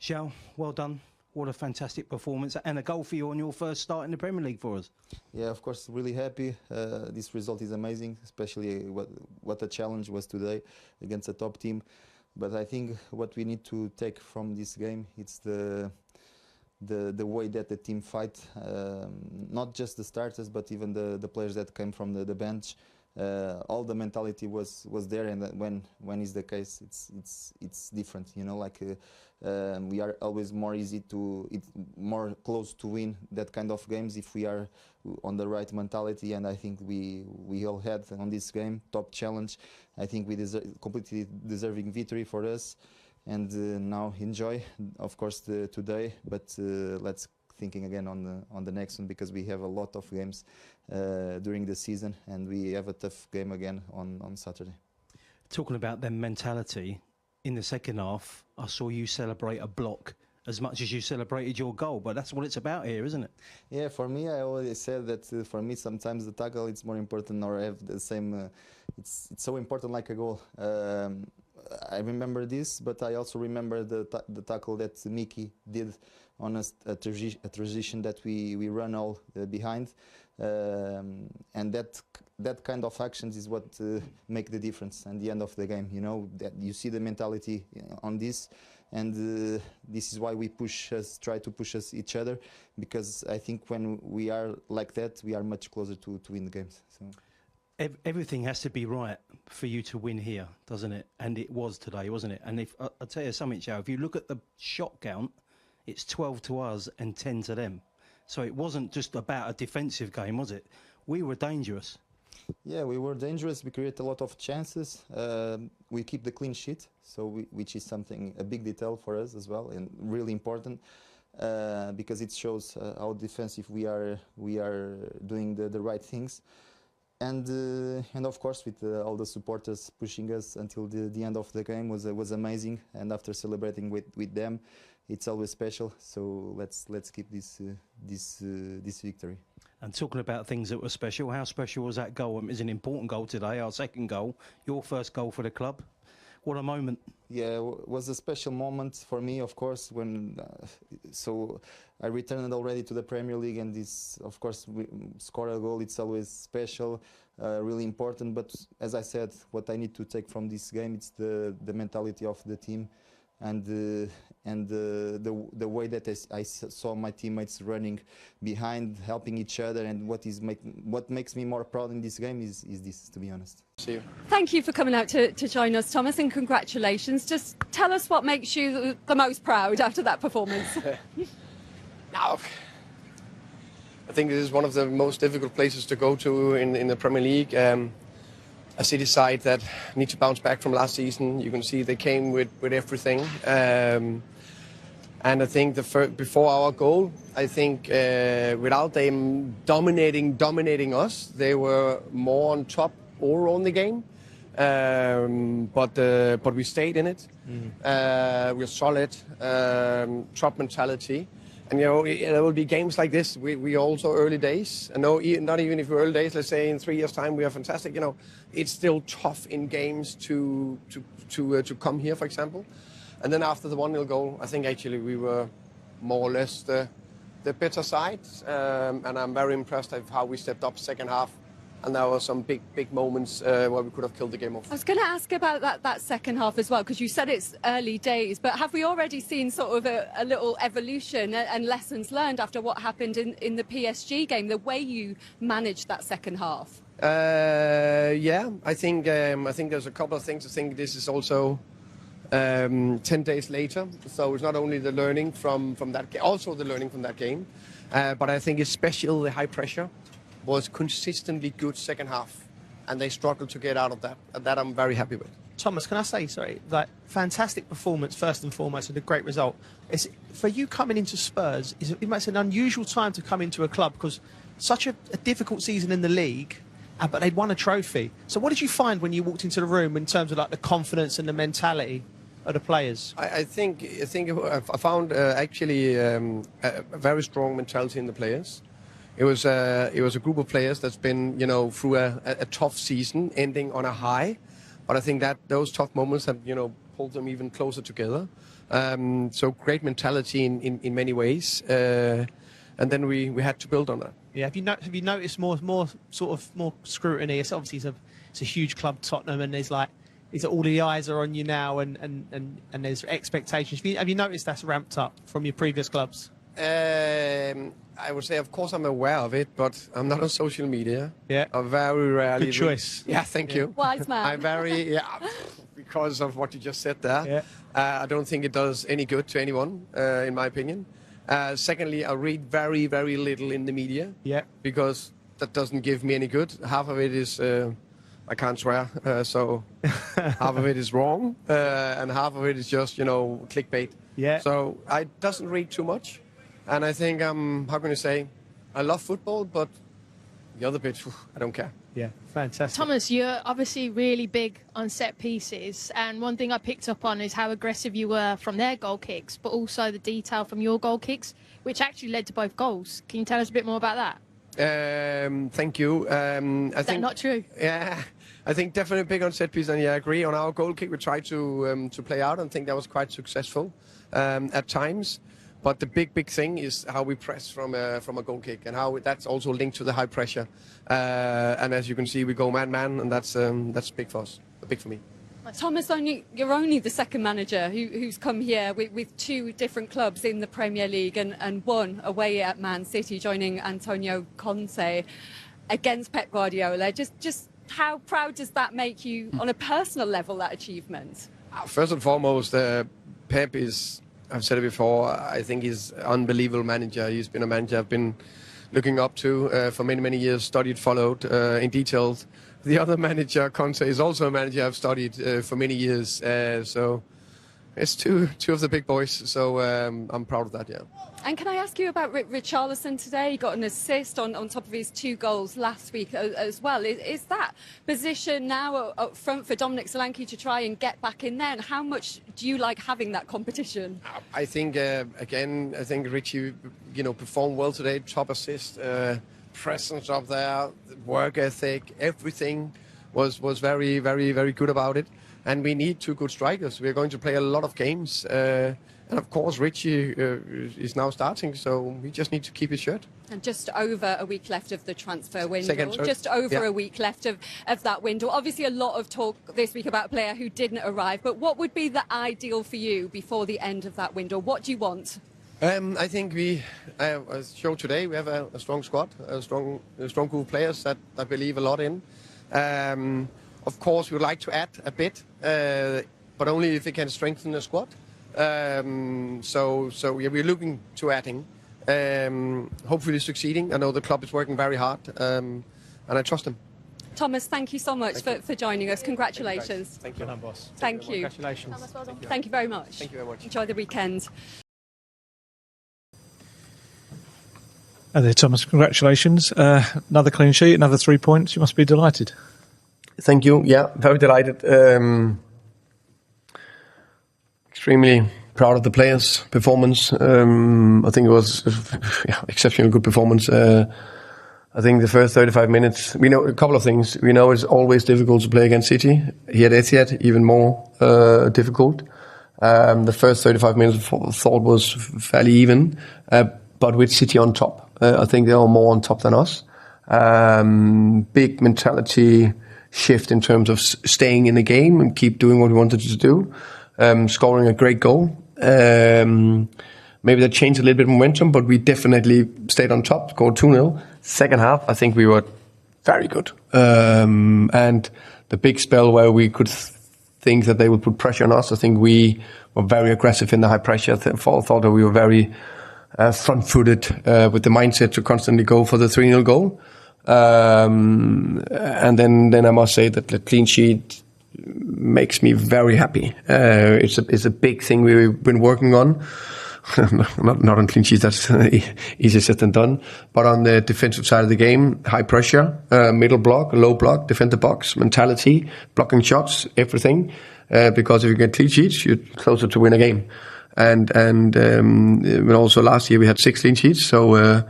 João, well done. What a fantastic performance and a goal for you on your first start in the Premier League for us. Yeah, of course, really happy. This result is amazing, especially what a challenge was today against a top team. But I think what we need to take from this game, it's the way that the team fight, not just the starters, but even the players that came from the bench. All the mentality was there, and when is the case, it's different. You know, like we are always more close to win that kind of games if we are on the right mentality. And I think we all had on this game top challenge. I think we completely deserving victory for us. And now enjoy, of course, today, but let's thinking again on the next one, because we have a lot of games during the season, and we have a tough game again on Saturday. Talking about their mentality, in the second half, I saw you celebrate a block as much as you celebrated your goal, but that's what it's about here, isn't it? Yeah, for me, I always said that for me, sometimes the tackle it's more important, or have the same. It's so important like a goal. I remember this, but I also remember the tackle that Mickey did on a transition that we run all behind, and that kind of actions is what make the difference at the end of the game. You know, that you see the mentality on this, and this is why we try to push each other, because I think when we are like that, we are much closer to win the games. So. Everything has to be right for you to win here, doesn't it? And it was today, wasn't it? And if I'll tell you something, Joe, if you look at the shot count, it's 12 to us and 10 to them. So it wasn't just about a defensive game, was it? We were dangerous. Yeah, we were dangerous. We create a lot of chances. We keep the clean sheet, which is a big detail for us as well, and really important, because it shows how defensive we are doing the right things. And of course, with all the supporters pushing us until the end of the game was amazing. And after celebrating with them, it's always special. So let's keep this victory. And talking about things that were special, how special was that goal? It was an important goal today, our second goal, your first goal for the club. What a moment. Yeah, it was a special moment for me, of course, when so I returned already to the Premier League, and this, of course, we score a goal, it's always special, really important. But as I said, what I need to take from this game, it's the mentality of the team, and the way that I saw my teammates running behind, helping each other, and what makes me more proud in this game is this, to be honest. See you. Thank you for coming out to join us, Thomas, and congratulations. Just tell us what makes you the most proud after that performance. Now, I think this is one of the most difficult places to go to in the Premier League. A City side that need to bounce back from last season. You can see they came with everything. And I think before our goal, I think without them dominating us, they were more on top or on the game. But we stayed in it. We're solid, top mentality. And, you know, there will be games like this. We also early days. I know, not even if we're early days, let's say in 3 years' time, we are fantastic. You know, it's still tough in games to come here, for example. And then after the 1-0 goal, I think actually we were more or less the better side. And I'm very impressed with how we stepped up second half. And there were some big moments where we could have killed the game off. I was going to ask about that second half as well, because you said it's early days, but have we already seen sort of a little evolution and lessons learned after what happened in the PSG game, the way you managed that second half? Yeah, I think there's a couple of things. I think this is also 10 days later, so it's not only the learning from that game, also the learning from that game, but I think especially the high pressure was consistently good second half, and they struggled to get out of that. And that I'm very happy with. Thomas, can I say, sorry, that fantastic performance first and foremost, and a great result. For you coming into Spurs, it's an unusual time to come into a club, because such a difficult season in the league, but they'd won a trophy. So what did you find when you walked into the room in terms of like the confidence and the mentality of the players? I think I found actually a very strong mentality in the players. It was a group of players that's been, you know, through a tough season, ending on a high. But I think that those tough moments have, you know, pulled them even closer together. So great mentality in many ways, and then we had to build on that. Yeah, have you noticed more scrutiny? It's obviously it's a huge club, Tottenham, and there's all the eyes are on you now, and there's expectations. Have you noticed that's ramped up from your previous clubs? I would say, of course, I'm aware of it, but I'm not on social media. Yeah, I very rarely. Good choice. Yeah, thank you. Wise man. I because of what you just said there. Yeah. I don't think it does any good to anyone, in my opinion. Secondly, I read very, very little in the media. Yeah. Because that doesn't give me any good. Half of it is, I can't swear, so half of it is wrong, and half of it is just, clickbait. Yeah. So I doesn't read too much, and I think how can you say, I love football, but the other bit, I don't care. Yeah, fantastic. Thomas, you're obviously really big on set pieces, and one thing I picked up on is how aggressive you were from their goal kicks, but also the detail from your goal kicks, which actually led to both goals. Can you tell us a bit more about that? Thank you. Is that not true? Yeah, I think definitely big on set piece, and I agree. On our goal kick, we tried to play out, and think that was quite successful at times. But the big thing is how we press from a goal kick, and how that's also linked to the high pressure. And as you can see, we go man-man, and that's big for us, big for me. Thomas, you're only the second manager who's come here with two different clubs in the Premier League and one away at Man City, joining Antonio Conte against Pep Guardiola. Just how proud does that make you on a personal level, that achievement? First and foremost, Pep is, I've said it before, I think he's an unbelievable manager. He's been a manager I've been looking up to for many, many years, studied, followed in detail. The other manager, Conte, is also a manager I've studied for many years. So it's two of the big boys. So I'm proud of that, yeah. And can I ask you about Richarlison today? He got an assist on top of his 2 goals last week as well. Is that position now up front for Dominic Solanke to try and get back in there? And how much do you like having that competition? I think, again, Richie, performed well today. Top assist, presence up there, work ethic, everything was very, very, very good about it. And we need 2 good strikers. We're going to play a lot of games. And of course, Richie is now starting, so we just need to keep his shirt. And just over a week left of the transfer window. A week left of that window. Obviously, a lot of talk this week about a player who didn't arrive. But what would be the ideal for you before the end of that window? What do you want? I think we, as showed today, we have a strong squad, a strong group of players that I believe a lot in. Of course, we would like to add a bit, but only if we can strengthen the squad. So yeah, we're looking to adding, hopefully succeeding. I know the club is working very hard, and I trust them. Thomas, thank you so much for joining us. Congratulations. Thank you. Well done, boss. Thank you. Congratulations. Thomas, well done. Thank you very much. Thank you very much. Enjoy the weekend. Hi there, Thomas. Congratulations. Another clean sheet, another 3 points. You must be delighted. Thank you. Yeah, very delighted. Extremely proud of the players' performance. I think it was exceptionally good performance. I think the first 35 minutes, we know a couple of things. We know it's always difficult to play against City. Here at Etihad, even more difficult. The first 35 minutes I thought was fairly even, but with City on top. I think they are more on top than us. Big mentality shift in terms of staying in the game and keep doing what we wanted to do. Scoring a great goal. Maybe that changed a little bit of momentum, but we definitely stayed on top, scored 2-0. Second half, I think we were very good. And the big spell where we could think that they would put pressure on us, I think we were very aggressive in the high pressure. Thought that we were very front-footed with the mindset to constantly go for the 3-0 goal. And then I must say that the clean sheet makes me very happy. It's a big thing we've been working on. not on clean sheets, that's easier said than done. But on the defensive side of the game, high pressure, middle block, low block, defend the box, mentality, blocking shots, everything. Because if you get clean sheets, you're closer to win a game. And also last year we had 6 clean sheets, so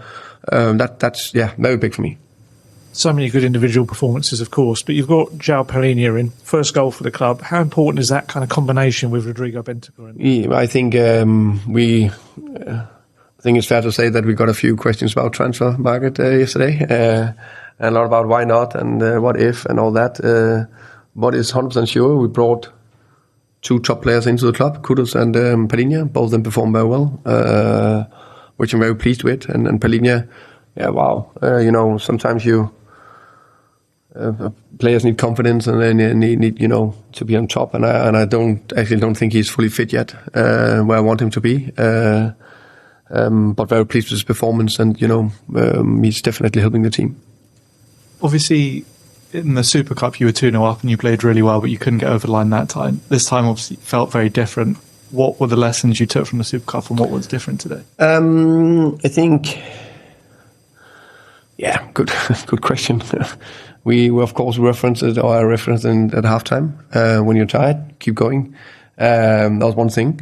that's very big for me. so many good individual performances, of course, but you've got João Palhinha in, first goal for the club. How important is that kind of combination with Rodrigo Bentancur? Yeah, I think I think it's fair to say that we got a few questions about transfer market yesterday, and a lot about why not and what if and all that. What is 100% sure, we brought 2 top players into the club, Kudus and Palhinha. Both of them performed very well, which I'm very pleased with. And Palhinha, yeah, wow. Sometimes players need confidence and they need to be on top. And I don't think he's fully fit yet where I want him to be. But very pleased with his performance, and he's definitely helping the team. Obviously, in the Super Cup, you were 2-0 up and you played really well, but you couldn't get over the line that time. This time, obviously, felt very different. What were the lessons you took from the Super Cup, and what was different today? I think, yeah, good question. We of course referenced it, or I referenced it at halftime. When you're tired, keep going. That was one thing.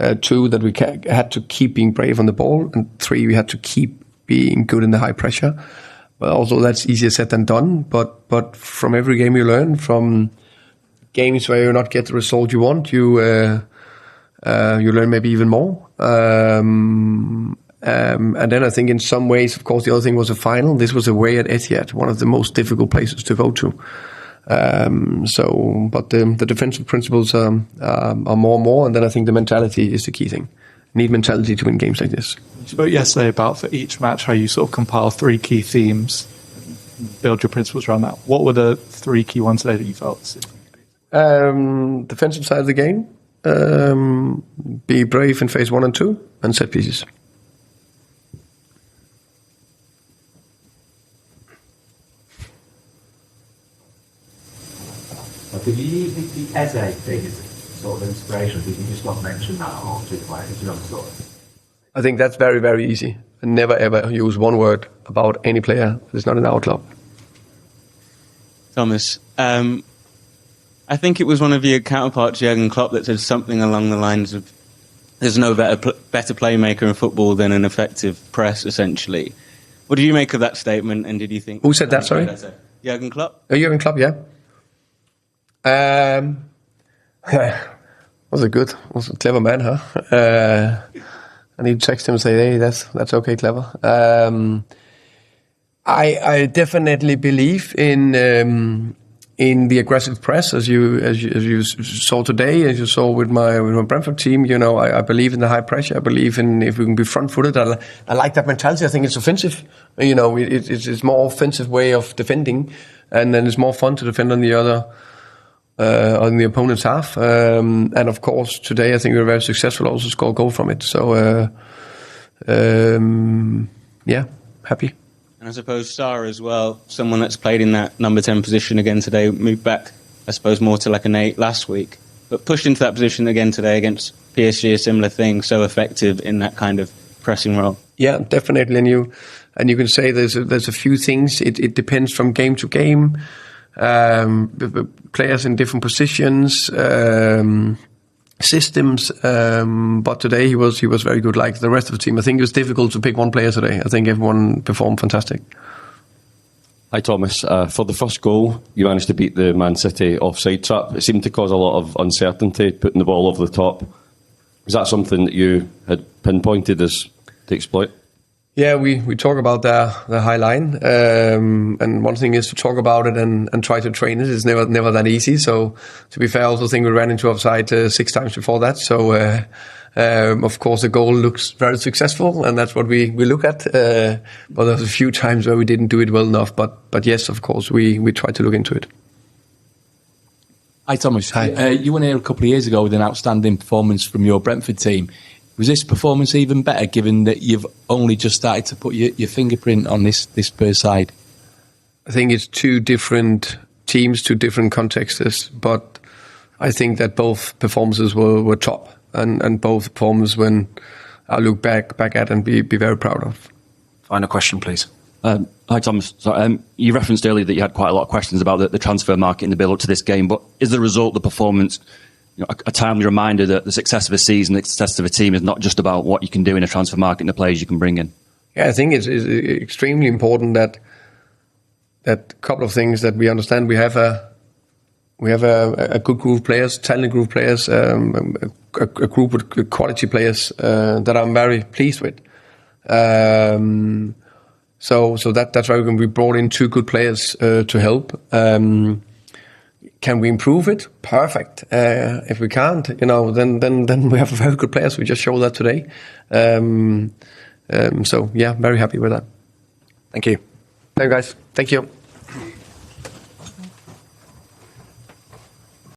2, that we had to keep being brave on the ball, and 3, we had to keep being good in the high pressure. But also that's easier said than done. But from every game you learn, from games where you not get the result you want, you learn maybe even more. And then I think in some ways, of course, the other thing was the final. This was away at Etihad, one of the most difficult places to go to. But the defensive principles are more and more, and then I think the mentality is the key thing. Need mentality to win games like this. You spoke yesterday about, for each match, how you sort of compile 3 key themes, build your principles around that. What were the 3 key ones today that you felt? Defensive side of the game, be brave in phase 1 and 2, and set pieces. Did you use the Eze thing as sort of inspiration? Did you just not mention that or just like it's your own story? I think that's very, very easy. And never ever use one word about any player that's not in our club. Thomas, I think it was one of your counterparts, Jurgen Klopp, that said something along the lines of there's no better playmaker in football than an effective press, essentially. What do you make of that statement, and did you think... Who said that, sorry? Jurgen Klopp? Jurgen Klopp, yeah. Was a clever man, huh? I need to text him and say, hey, that's okay, clever. I definitely believe in the aggressive press, as you saw today, as you saw with my Brentford team. I believe in the high pressure. I believe in if we can be front-footed. I like that mentality. I think it's offensive. It's more offensive way of defending, and then it's more fun to defend on the other. On the opponent's half. And of course, today I think we were very successful, also score a goal from it. So, yeah, happy. And I suppose Sarr as well, someone that's played in that number 10 position again today, moved back, I suppose, more to like an 8 last week, but pushed into that position again today against PSG, a similar thing, so effective in that kind of pressing role. Yeah, definitely. And you can say there's a few things. It depends from game to game. Players in different positions, systems, but today he was very good, like the rest of the team. I think it was difficult to pick one player today. I think everyone performed fantastic. Hi Thomas, for the first goal you managed to beat the Man City offside trap. It seemed to cause a lot of uncertainty, putting the ball over the top. Was that something that you had pinpointed as to exploit? Yeah, we talk about the high line, and one thing is to talk about it and try to train it. It's never that easy. So to be fair, I also think we ran into offside 6 times before that. So of course the goal looks very successful, and that's what we look at. But there's a few times where we didn't do it well enough. But yes, of course we try to look into it. Hi Thomas. Hi. You were here a couple of years ago with an outstanding performance from your Brentford team. Was this performance even better, given that you've only just started to put your fingerprint on this Spurs side? I think it's 2 different teams, 2 different contexts, but I think that both performances were top, and both performances when I look back at and be very proud of. Final question, please. Hi Thomas. So, you referenced earlier that you had quite a lot of questions about the transfer market in the build-up to this game, but is the result, the performance, a timely reminder that the success of a season, the success of a team is not just about what you can do in a transfer market and the players you can bring in? Yeah, I think it's extremely important that a couple of things that we understand. We have a good group of players, talented group of players, a group with quality players that I'm very pleased with. So that's why we brought in 2 good players to help. Can we improve it? Perfect. If we can't, then we have very good players. We just showed that today. So yeah, very happy with that. Thank you. Thank you guys. Thank you.